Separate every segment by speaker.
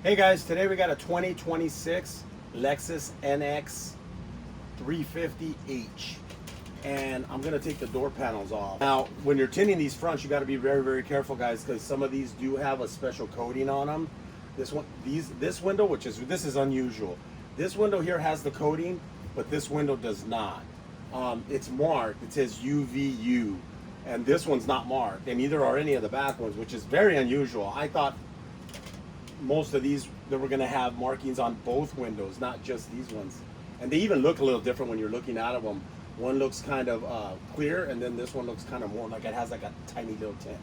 Speaker 1: Hey guys, today we got a 2026 Lexus NX 350H, and I'm gonna take the door panels off. Now, when you're tinting these fronts, you got to be very, very careful, guys, because some of these do have a special coating on them. This window, this is unusual. This window here has the coating, but this window does not. It's marked. It says UVU, and this one's not marked, and neither are any of the back ones, which is very unusual. I thought most of these that were going to have markings on both windows, not just these ones. And they even look a little different when you're looking out of them. One looks kind of clear, and then this one looks kind of more like it has like a tiny little tint.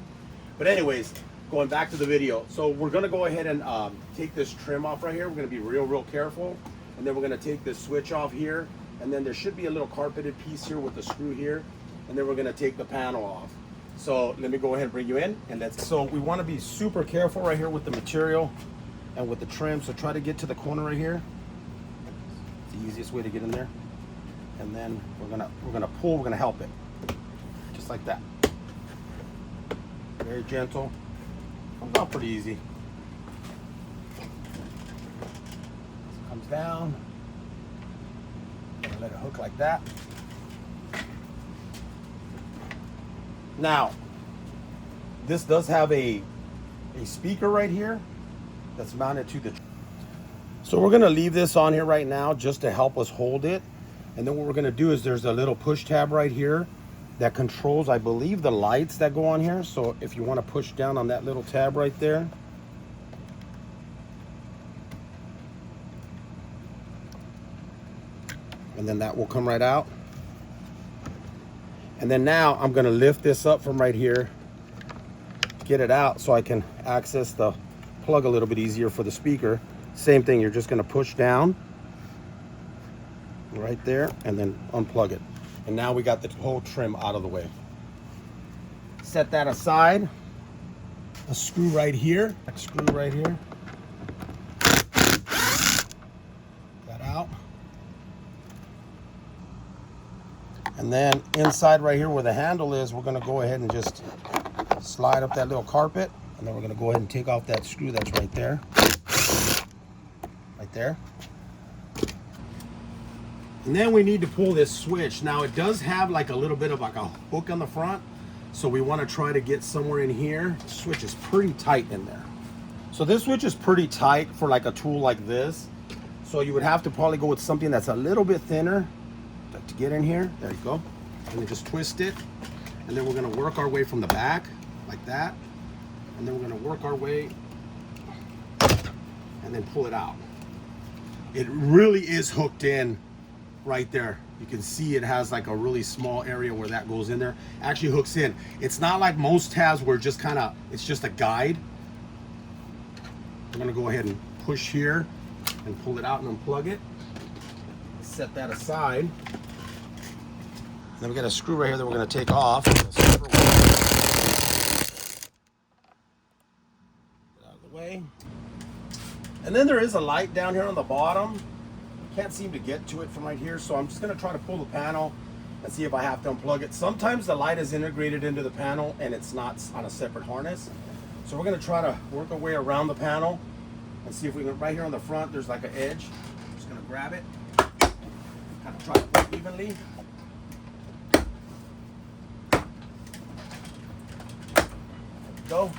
Speaker 1: But anyways, going back to the video, so we're going to go ahead and take this trim off right here. We're going to be real careful, and then we're going to take this switch off here, and then there should be a little carpeted piece here with the screw here, and then we're going to take the panel off. So let me go ahead and bring you in, and so we want to be super careful right here with the material and with the trim. So try to get to the corner right here. It's the easiest way to get in there. And then we're gonna pull. We're gonna help it, just like that. Very gentle. Comes out pretty easy. Comes down. Let it hook like that. Now, this does have a speaker right here that's mounted to the. So we're gonna leave this on here right now just to help us hold it. And then what we're gonna do is there's a little push tab right here that controls, I believe, the lights that go on here. So if you wanna push down on that little tab right there. And then that will come right out. And then now I'm gonna lift this up from right here, get it out so I can access the plug a little bit easier for the speaker. Same thing, you're just gonna push down right there and then unplug it. And now we got the whole trim out of the way. Set that aside. A screw right here, That out. And then inside right here where the handle is, we're gonna go ahead and just slide up that little carpet, and then we're gonna go ahead and take off that screw that's right there. Right there. And then we need to pull this switch. Now it does have like a little bit of like a hook on the front, so we wanna try to get somewhere in here. The switch is pretty tight in there. So this switch is pretty tight for like a tool like this. So you would have to probably go with something that's a little bit thinner to get in here. There you go. And then just twist it. And then we're gonna work our way from the back like that. And then we're gonna work our way and then pull it out. It really is hooked in right there. You can see it has like a really small area where that goes in there. Actually hooks in. It's not like most tabs where just kind of, it's just a guide. I'm gonna go ahead and push here and pull it out and unplug it. Set that aside. And then we got a screw right here that we're gonna take off. Get out of the way. And then there is a light down here on the bottom. Can't seem to get to it from right here, so I'm just gonna try to pull the panel and see if I have to unplug it. Sometimes the light is integrated into the panel and it's not on a separate harness. So we're gonna try to work our way around the panel and see if we can, right here on the front, there's like an edge. I'm just gonna grab it, kind of try to pull it evenly. Go.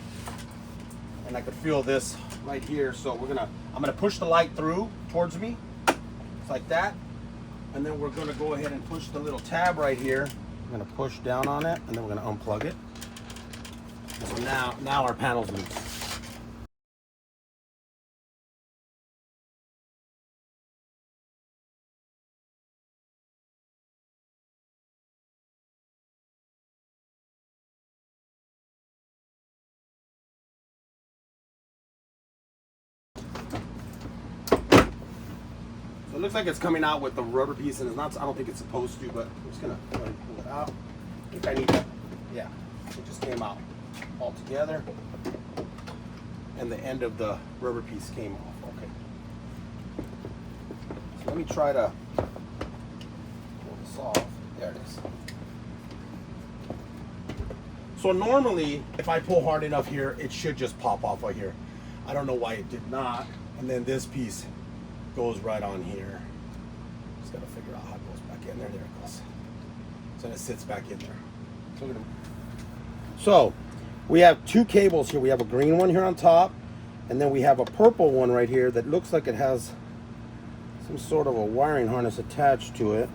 Speaker 1: And I could feel this right here, so I'm gonna push the light through towards me, just like that, and then we're gonna go ahead and push the little tab right here. I'm gonna push down on it, and then we're gonna unplug it. So now our panel's loose. So it looks like it's coming out with the rubber piece, and it's not. I don't think it's supposed to, but I'm just gonna go ahead and pull it out. I think I need that. Yeah, it just came out all together, and the end of the rubber piece came off. Okay. So let me try to pull this off. There it is. So normally, if I pull hard enough here, it should just pop off right here. I don't know why it did not. And then this piece goes right on here. Just gotta figure out how it goes back in there. There it goes. So it sits back in there. So we have two cables here. We have a green one here on top, and then we have a purple one right here that looks like it has some sort of a wiring harness attached to it.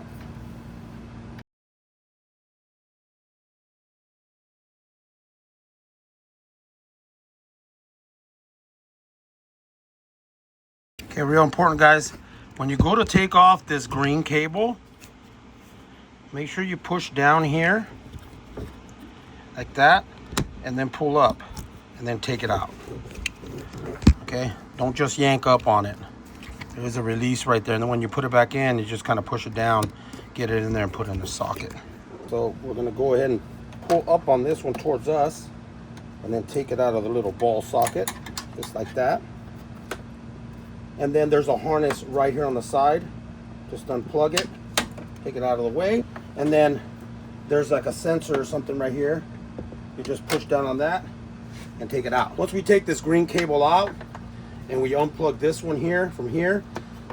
Speaker 1: Okay, real important, guys. When you go to take off this green cable, make sure you push down here like that and then pull up and then take it out. Okay, don't just yank up on it. There's a release right there, and then when you put it back in, you just kind of push it down, get it in there and put it in the socket. So we're going to go ahead and pull up on this one towards us and then take it out of the little ball socket just like that. And then there's a harness right here on the side. Just unplug it, take it out of the way, and then there's like a sensor or something right here. You just push down on that and take it out. Once we take this green cable out and we unplug this one here from here,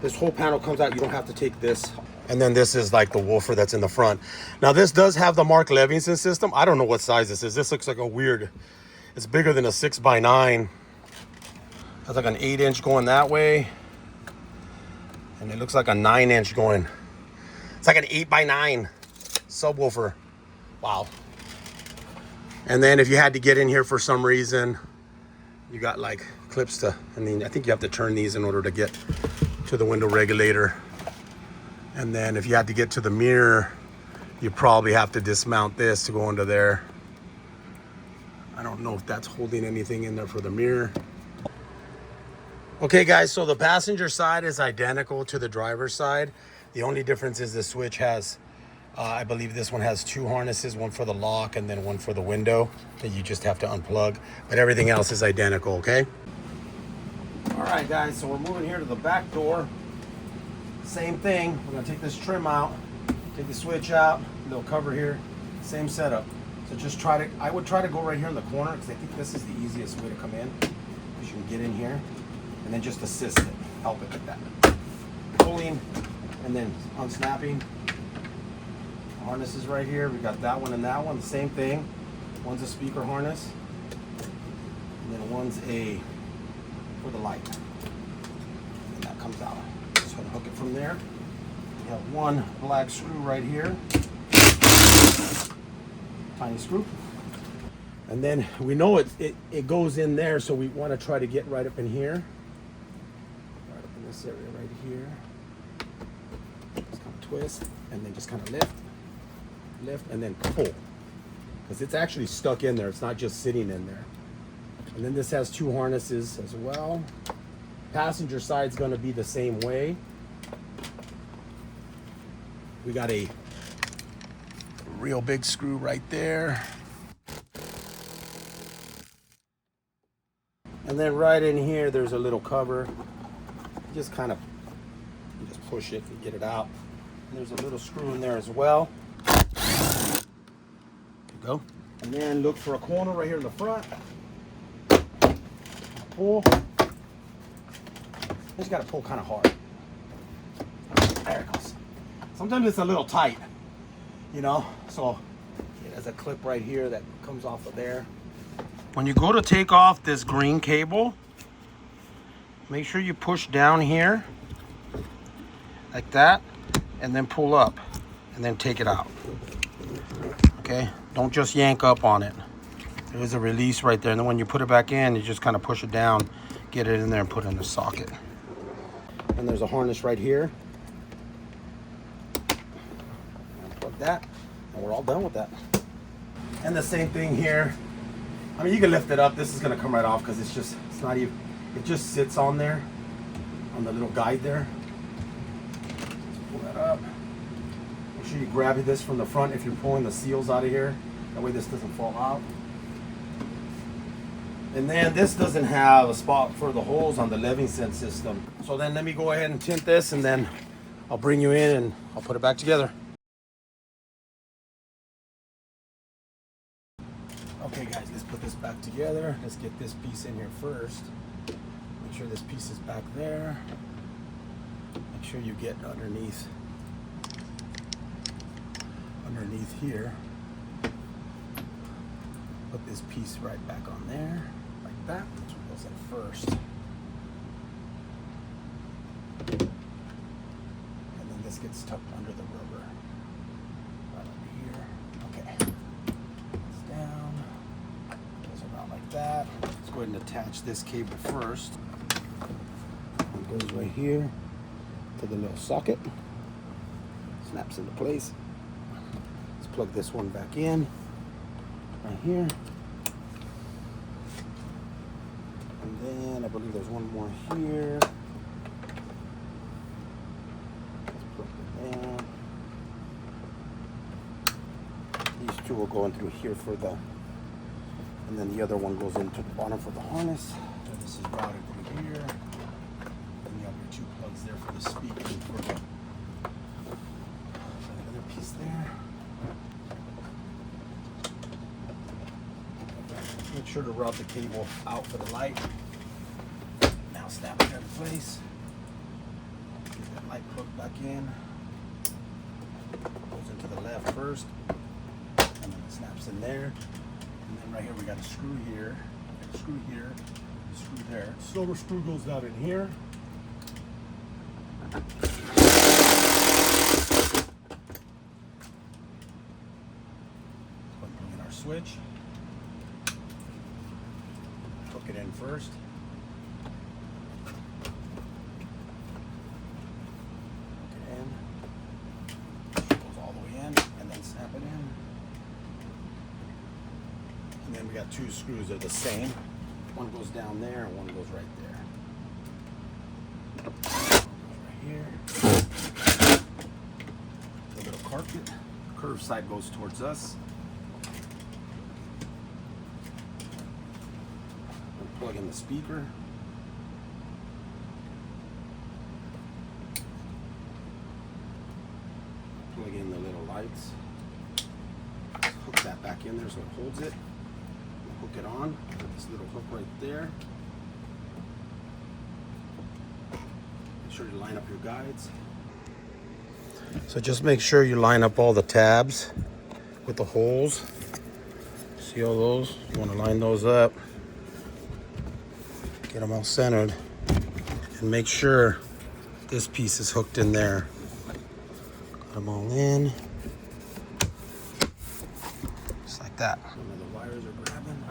Speaker 1: this whole panel comes out. You don't have to take this. And then this is like the woofer that's in the front. Now this does have the Mark Levinson system. I don't know what size this is. This looks like a weird, it's bigger than a 6x9. That's like an 8-inch going that way. And it looks like a 9-inch going. It's like an 8x9 subwoofer. Wow. And then if you had to get in here for some reason, you got like clips to, I mean, I think you have to turn these in order to get to the window regulator. And then if you had to get to the mirror, you probably have to dismount this to go into there. I don't know if that's holding anything in there for the mirror. Okay guys, so the passenger side is identical to the driver's side. The only difference is the switch has, I believe this one has two harnesses, one for the lock and then one for the window that you just have to unplug. But everything else is identical, okay? All right guys, so we're moving here to the back door. Same thing, we're gonna take this trim out, take the switch out, little cover here, same setup. So just I would try to go right here in the corner because I think this is the easiest way to come in. Because you can get in here and then just assist it, help it like that. Pulling and then unsnapping. Harness is right here. We got that one and that one, the same thing. One's a speaker harness, and then one's a for the light. And that comes out. Just gonna hook it from there. We have one black screw right here. Tiny screw. And then we know it goes in there, so we want to try to get right up in here. Right up in this area right here. Just kind of twist and then just kind of lift and then pull. Because it's actually stuck in there. It's not just sitting in there. And then this has two harnesses as well. Passenger side's going to be the same way. We got a real big screw right there. And then right in here, there's a little cover. You just push it and get it out. And there's a little screw in there as well. There you go. And then look for a corner right here in the front. Pull. You just gotta pull kind of hard. There it goes. Sometimes it's a little tight, you know, so it has a clip right here that comes off of there. When you go to take off this green cable, make sure you push down here like that and then pull up and then take it out. Okay, don't just yank up on it. There's a release right there, and then when you put it back in, you just kind of push it down, get it in there and put it in the socket. And there's a harness right here. Plug that, and we're all done with that. And the same thing here. I mean, you can lift it up. This is gonna come right off because it's not even, it just sits on there, on the little guide there. Pull that up. Make sure you grab this from the front if you're pulling the seals out of here. That way this doesn't fall out. And then this doesn't have a spot for the holes on the Levinson system. So then let me go ahead and tint this, and then I'll bring you in and I'll put it back together. Okay guys, let's put this back together. Let's get this piece in here first. Make Make sure this piece is back there. Make sure you get underneath here. Put this piece right back on there, like that. That's what goes in first. And then this gets tucked under the rubber. Right over here. Okay. It's down. Goes around like that. Let's go ahead and attach this cable first. It goes right here to the little socket. Snaps into place. Let's plug this one back in. Right here. And then I believe there's one more here. Let's plug it in. These two will go in through here for the, and then the other one goes into the bottom for the harness. So this is routed through here. And you have your two plugs there for the speaker and for the other piece there. Make sure to route the cable out for the light. Now snap it in place. Get that light plugged back in. Goes into the left first. And then it snaps in there. And then right here we got a screw here. A screw here. A screw there. Silver screw goes down in here. Plug in our switch. Hook it in first. Hook it in. Goes all the way in, and then snap it in. And then we got two screws that are the same. One goes down there, and one goes right there. Right here. A little carpet. Curved side goes towards us. Plug in the speaker. Plug in the little lights. Hook that back in there so it holds it. Hook it on. Put this little hook right there. Make sure you line up your guides. So just make sure you line up all the tabs with the holes. See all those? You want to line those up. Get them all centered and make sure this piece is hooked in there. Put them all in, just like that. The wires are grabbing.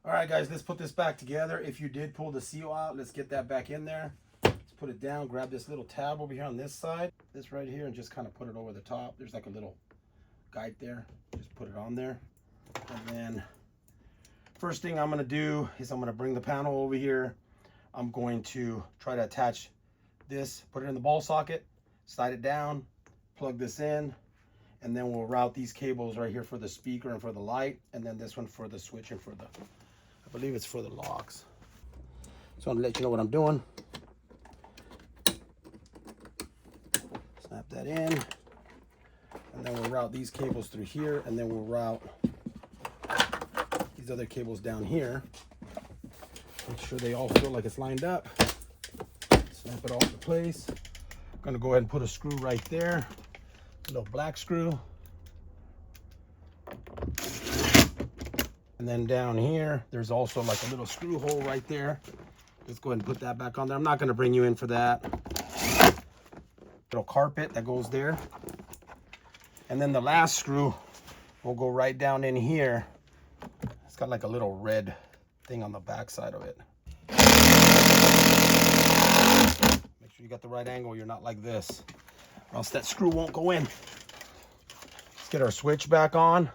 Speaker 1: All right, guys, let's put this back together. If you did pull the seal out, let's get that back in there. Let's put it down, grab this little tab over here on this side, this right here, and just kind of put it over the top. There's like a little guide there. Just put it on there. And then first thing I'm going to do is I'm going to bring the panel over here. I'm going to try to attach this, put it in the ball socket, slide it down, plug this in, and then we'll route these cables right here for the speaker and for the light, and then this one for the switch and for the, I believe it's for the locks. So I'm going to let you know what I'm doing. Snap that in, and then we'll route these cables through here, and then we'll route these other cables down here. Make sure they all feel like it's lined up. Snap it all into place. I'm gonna go ahead and put a screw right there, a little black screw. And then down here, there's also like a little screw hole right there. Let's go ahead and put that back on there. I'm not gonna bring you in for that. Little carpet that goes there. And then the last screw will go right down in here. It's got like a little red thing on the back side of it. Make sure you got the right angle. You're not like this, or else that screw won't go in. Let's get our switch back on.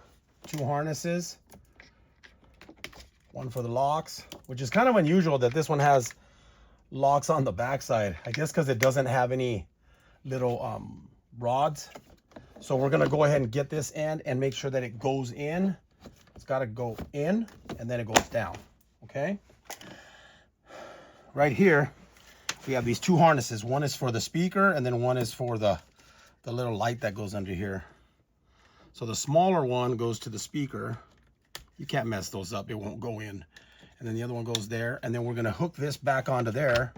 Speaker 1: Two harnesses. One for the locks, which is kind of unusual that this one has locks on the back side. I guess because it doesn't have any little rods. So we're gonna go ahead and get this end and make sure that it goes in. It's got to go in and then it goes down. Okay. Right here, we have these two harnesses. One is for the speaker and then one is for the little light that goes under here. So the smaller one goes to the speaker You can't mess those up, it won't go in. And then the other one goes there, and then we're gonna hook this back onto there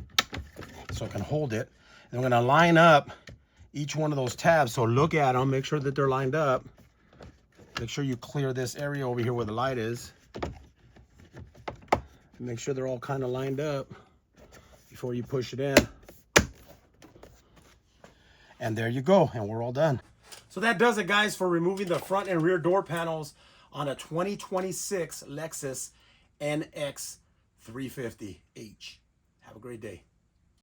Speaker 1: so it can hold it. And we're gonna line up each one of those tabs. So look at them, make sure that they're lined up. Make sure you clear this area over here where the light is. Make sure they're all kind of lined up before you push it in. And there you go, and we're all done. So that does it, guys, for removing the front and rear door panels on a 2026 Lexus NX 350H. Have a great day.